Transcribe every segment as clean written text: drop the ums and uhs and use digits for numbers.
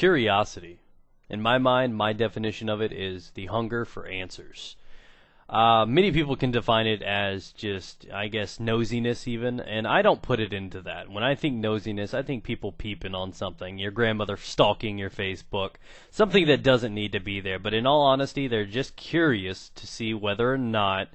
Curiosity. In my mind, my definition of it is the hunger for answers. Many people can define it as just, I guess, nosiness even, and I don't put it into that. When I think nosiness, I think people peeping on something, your grandmother stalking your Facebook, something that doesn't need to be there. But in all honesty, they're just curious to see whether or not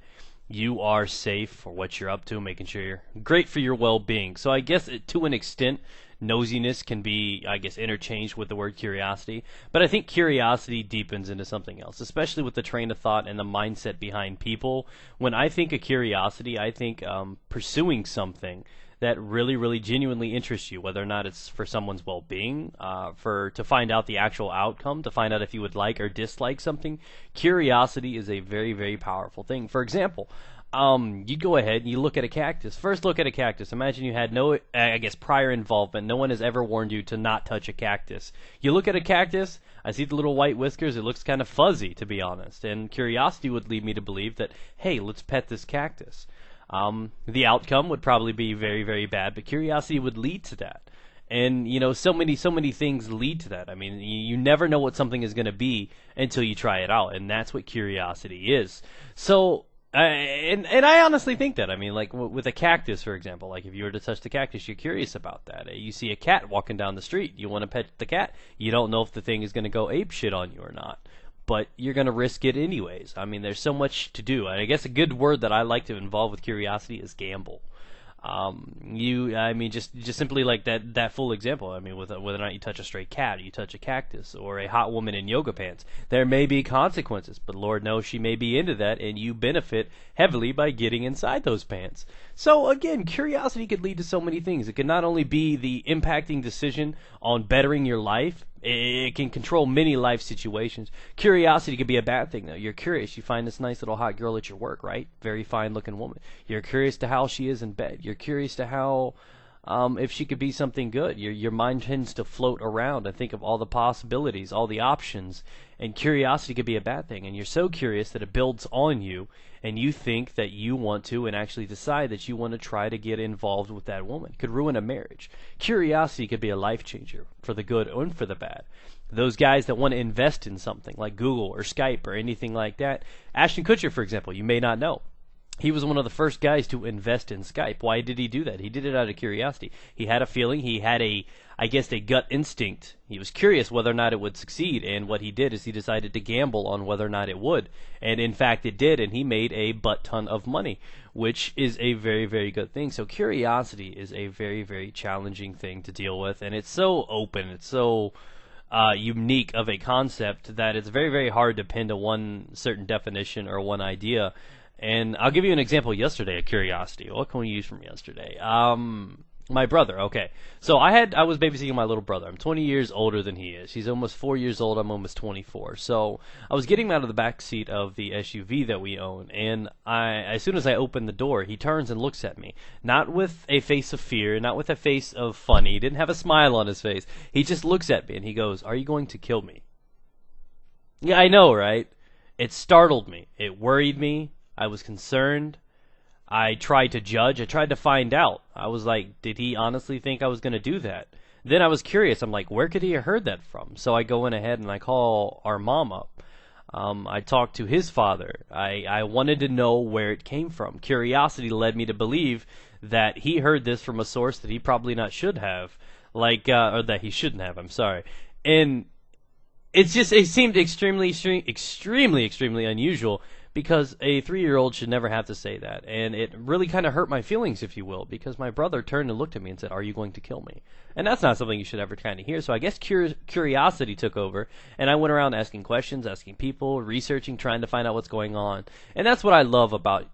you are safe for what you're up to, making sure you're great for your well-being. So I guess to an extent, nosiness can be, I guess, interchanged with the word curiosity. But I think curiosity deepens into something else, especially with the train of thought and the mindset behind people. When I think of curiosity, I think pursuing something that really, really genuinely interests you, whether or not it's for someone's well-being, to find out the actual outcome, to find out if you would like or dislike something. Curiosity is a very, very powerful thing. For example, you go ahead and you look at a cactus. First look at a cactus. Imagine you had no, I guess, prior involvement. No one has ever warned you to not touch a cactus. You look at a cactus, I see the little white whiskers. It looks kind of fuzzy, to be honest. And curiosity would lead me to believe that, hey, let's pet this cactus. The outcome would probably be very, very bad, but curiosity would lead to that. And, you know, so many things lead to that. I mean, you never know what something is going to be until you try it out, and that's what curiosity is. So, and I honestly think that. I mean, like with a cactus, for example, like if you were to touch the cactus, you're curious about that. You see a cat walking down the street, you want to pet the cat. You don't know if the thing is going to go ape shit on you or not, but you're going to risk it anyways. I mean, there's so much to do. And I guess a good word that I like to involve with curiosity is gamble. I mean, just simply like that full example. I mean, whether or not you touch a stray cat, or you touch a cactus, or a hot woman in yoga pants, there may be consequences, but Lord knows she may be into that, and you benefit heavily by getting inside those pants. So again, curiosity could lead to so many things. It could not only be the impacting decision on bettering your life, it can control many life situations. Curiosity could be a bad thing, though. You're curious. You find this nice little hot girl at your work, right? Very fine-looking woman. You're curious to how she is in bed. You're curious to how, if she could be something good. Your mind tends to float around and think of all the possibilities, all the options. And curiosity could be a bad thing. And you're so curious that it builds on you, and you think that you want to and actually decide that you want to try to get involved with that woman. It could ruin a marriage. Curiosity could be a life changer for the good and for the bad. Those guys that want to invest in something like Google or Skype or anything like that. Ashton Kutcher, for example, you may not know. He was one of the first guys to invest in Skype. Why did he do that? He did it out of curiosity. He had a feeling. He had a gut instinct. He was curious whether or not it would succeed, and what he did is he decided to gamble on whether or not it would. And in fact, it did, and he made a butt ton of money, which is a very, very good thing. So curiosity is a very, very challenging thing to deal with, and it's so open. It's so unique of a concept that it's very, very hard to pin to one certain definition or one idea. And I'll give you an example yesterday of curiosity. What can we use from yesterday? My brother, okay. So I was babysitting my little brother. I'm 20 years older than he is. He's almost 4 years old. I'm almost 24. So I was getting him out of the back seat of the SUV that we own, and as soon as I open the door, he turns and looks at me. Not with a face of fear, not with a face of funny. He didn't have a smile on his face. He just looks at me, and he goes, "Are you going to kill me?" Yeah, I know, right? It startled me. It worried me. I was concerned. I tried to judge. I tried to find out. I was like, did he honestly think I was going to do that? Then I was curious. I'm like, where could he have heard that from? So I go in ahead and I call our mom up. I talked to his father. I wanted to know where it came from. Curiosity led me to believe that he heard this from a source that he probably not should have, or that he shouldn't have. I'm sorry. And it seemed extremely unusual, because a 3-year-old should never have to say that. And it really kind of hurt my feelings, if you will, because my brother turned and looked at me and said, "Are you going to kill me?" And that's not something you should ever kind of hear. So I guess curiosity took over, and I went around asking questions, asking people, researching, trying to find out what's going on. And that's what I love about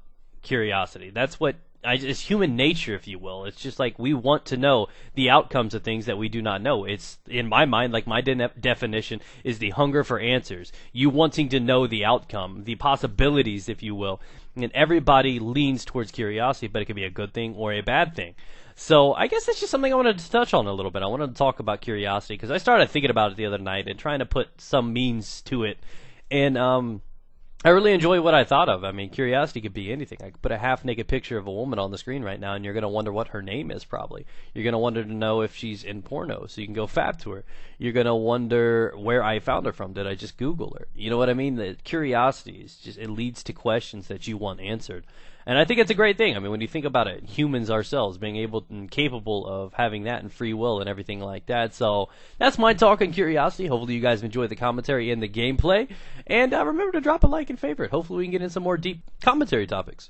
curiosity. That's what it's human nature, if you will. It's just like we want to know the outcomes of things that we do not know. It's, in my mind, like my definition is the hunger for answers. You wanting to know the outcome, the possibilities, if you will. And everybody leans towards curiosity, but it can be a good thing or a bad thing. So I guess that's just something I wanted to touch on a little bit. I wanted to talk about curiosity because I started thinking about it the other night and trying to put some means to it. And I really enjoy what I thought of. I mean, curiosity could be anything. I could put a half-naked picture of a woman on the screen right now, and you're going to wonder what her name is, probably. You're going to wonder to know if she's in porno, so you can go fap to her. You're going to wonder where I found her from. Did I just Google her? You know what I mean? The curiosity is just, it leads to questions that you want answered. And I think it's a great thing. I mean, when you think about it, humans ourselves being able and capable of having that and free will and everything like that. So that's my talk on curiosity. Hopefully you guys enjoyed the commentary and the gameplay. And remember to drop a like and favorite. Hopefully we can get in some more deep commentary topics.